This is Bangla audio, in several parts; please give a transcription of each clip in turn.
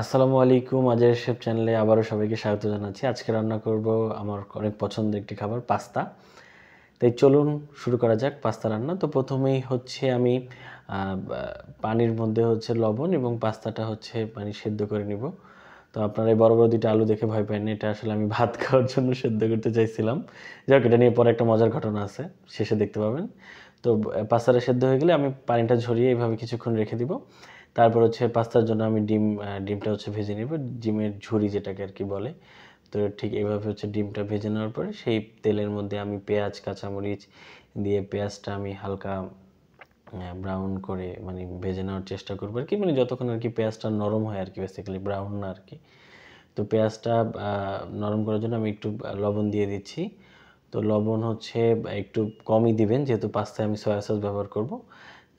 আসসালামু আলাইকুম। আজের শেফ চ্যানেলে আবারও সবাইকে স্বাগত জানাচ্ছি। আজকে রান্না করব আমার অনেক পছন্দের একটি খাবার পাস্তা। তাই চলুন শুরু করা যাক পাস্তা রান্না। তো প্রথমেই হচ্ছে আমি পানির মধ্যে হচ্ছে লবণ এবং পাস্তাটা হচ্ছে পানি সেদ্ধ করে নিব। তো আপনারা এই বড় বড় দুইটা আলু দেখে ভয় পাননি, এটা আসলে আমি ভাত খাওয়ার জন্য সেদ্ধ করতে চাইছিলাম। যাই হোক, এটা নিয়ে পরে একটা মজার ঘটনা আছে, শেষে দেখতে পাবেন। তো পাস্তাটা সেদ্ধ হয়ে গেলে আমি পানিটা ঝরিয়ে এইভাবে কিছুক্ষণ রেখে দিব। তারপর হচ্ছে পাস্তার জন্য আমি ডিমটা হচ্ছে ভেজে নেব, ডিমের ঝুরি যেটাকে আর কি বলে। তো ঠিক এইভাবে হচ্ছে ডিমটা ভেজে নেওয়ার পরে সেই তেলের মধ্যে আমি পেঁয়াজ কাঁচামরিচ দিয়ে পেঁয়াজটা আমি হালকা ব্রাউন করে মানে ভেজে নেওয়ার চেষ্টা করবো আর কি, মানে যতক্ষণ আর কি পেঁয়াজটা নরম হয় আর কি, বেসিক্যালি ব্রাউন না আর কি। তো পেঁয়াজটা নরম করার জন্য আমি একটু লবণ দিয়ে দিচ্ছি। তো লবণ হচ্ছে একটু কমই দিবেন, যেহেতু পাস্তায় আমি সয়া সস ব্যবহার করব।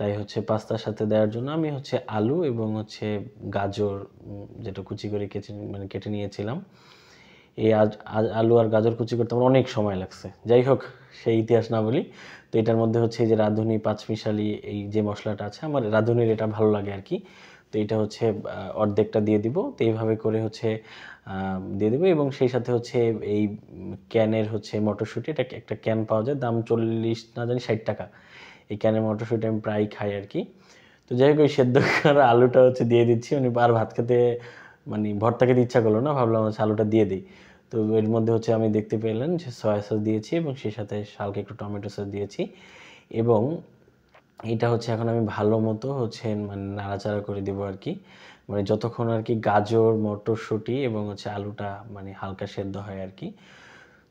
তাই হচ্ছে পাস্তার সাথে দেওয়ার জন্য আমি হচ্ছে আলু এবং হচ্ছে গাজর, যেটা কুচি করে কেটে নিয়েছিলাম। এই আলু আর গাজর কুচি করতে আমার অনেক সময় লাগছে। যাই হোক, সেই ইতিহাস না বলি। তো এটার মধ্যে হচ্ছে এই যে রাঁধুনি পাঁচমিশালি এই যে মশলাটা আছে, আমার রাঁধুনির এটা ভালো লাগে আর কি। তো এটা হচ্ছে অর্ধেকটা দিয়ে দিব। তো এইভাবে করে হচ্ছে দিয়ে দেবো এবং সেই সাথে হচ্ছে এই ক্যানের হচ্ছে মটরশুঁটি, এটা একটা ক্যান পাওয়া যায়, দাম 40 না জানি 60 টাকা। এই ক্যানের মটরশুঁটি আমি প্রায় খাই আর কি। তো যাই হোক, ওই সেদ্ধ করা আলুটা হচ্ছে দিয়ে দিচ্ছি। মানে আর ভাত খেতে মানে ভর্তা খেতে ইচ্ছা করলো না, ভাবলাম হচ্ছে আলুটা দিয়ে দিই। তো এর মধ্যে হচ্ছে আমি দেখতে পেলেন যে সয়া সস দিয়েছি এবং সেই সাথে হালকা একটু টমেটো সস দিয়েছি এবং এটা হচ্ছে এখন আমি ভালো মতো হচ্ছে মানে নাড়াচাড়া করে দেবো আর কি, মানে যতক্ষণ আর কি গাজর মটরশুঁটি এবং হচ্ছে আলুটা মানে হালকা সেদ্ধ হয় আর কি।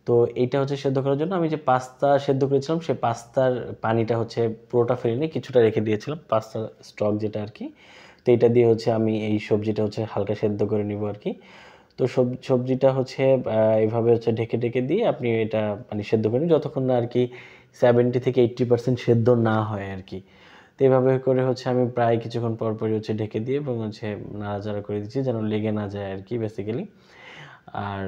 তো এইটা হচ্ছে সেদ্ধ করার জন্য আমি যে পাস্তা সেদ্ধ করেছিলাম সেই পাস্তার পানিটা হচ্ছে পুরোটা ফেলিনি, কিছুটা রেখে দিয়েছিলাম, পাস্তার স্টক যেটা আর কি। তো এটা দিয়ে হচ্ছে আমি এই সবজিটা হচ্ছে হালকা সেদ্ধ করে নিব আর কি। তো সবজিটা হচ্ছে এইভাবে হচ্ছে ঢেকে ঢেকে দিয়ে আপনি এটা মানে সেদ্ধ করে যতক্ষণ না আর কি 70 থেকে 80% সেদ্ধ না হয় আর কি। তো এইভাবে করে হচ্ছে আমি প্রায় কিছুক্ষণ পর পরই হচ্ছে ঢেকে দিয়ে এবং হচ্ছে নাড়াচাড়া করে দিচ্ছি যেন লেগে না যায় আর কি বেসিক্যালি। আর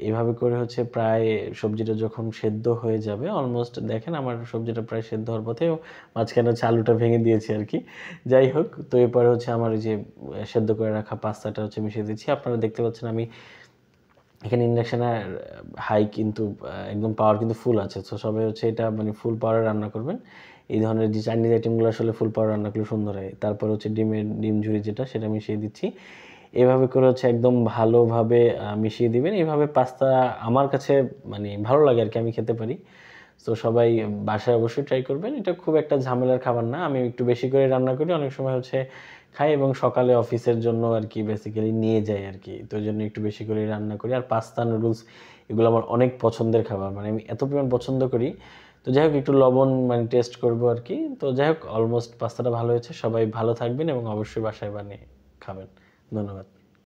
এভাবে করে হচ্ছে প্রায় সবজিটা যখন সেদ্ধ হয়ে যাবে, অলমোস্ট দেখেন আমার সবজিটা প্রায় সেদ্ধ হওয়ার পথে, মাঝখানে হচ্ছে আলুটা ভেঙে দিয়েছি আর কি। যাই হোক, তো এরপরে হচ্ছে আমার এই যে সেদ্ধ করে রাখা পাস্তাটা হচ্ছে মিশিয়ে দিচ্ছি। আপনারা দেখতে পাচ্ছেন আমি এখানে ইন্ডাকশানের হাই কিন্তু একদম পাওয়ার কিন্তু ফুল আছে। তো সবাই হচ্ছে এটা মানে ফুল পাওয়ারে রান্না করবেন। এই ধরনের যে চাইনিজ আইটেমগুলো আসলে ফুল পাওয়ারে রান্না করলে সুন্দর হয়। তারপর হচ্ছে ডিম ঝুরি যেটা সেটা মিশিয়ে দিচ্ছি। এভাবে করে হচ্ছে একদম ভালোভাবে মিশিয়ে দিবেন। এভাবে পাস্তা আমার কাছে মানে ভালো লাগে আর কি, আমি খেতে পারি। তো সবাই বাসায় অবশ্যই ট্রাই করবেন। এটা খুব একটা ঝামেলার খাবার না। আমি একটু বেশি করে রান্না করি, অনেক সময় হচ্ছে খাই এবং সকালে অফিসের জন্য আর কি বেসিক্যালি নিয়ে যাই আর কি। তো ওইজন্য একটু বেশি করেই রান্না করি। আর পাস্তা, নুডলস এগুলো আমার অনেক পছন্দের খাবার। মানে আমি এত পরিমাণ পছন্দ করি। তো যাই হোক, একটু লবণ মানে টেস্ট করবো আর কি। তো যাই হোক, অলমোস্ট পাস্তাটা ভালো হয়েছে। সবাই ভালো থাকবেন এবং অবশ্যই বাসায় বানিয়ে খাবেন। ধন্যবাদ।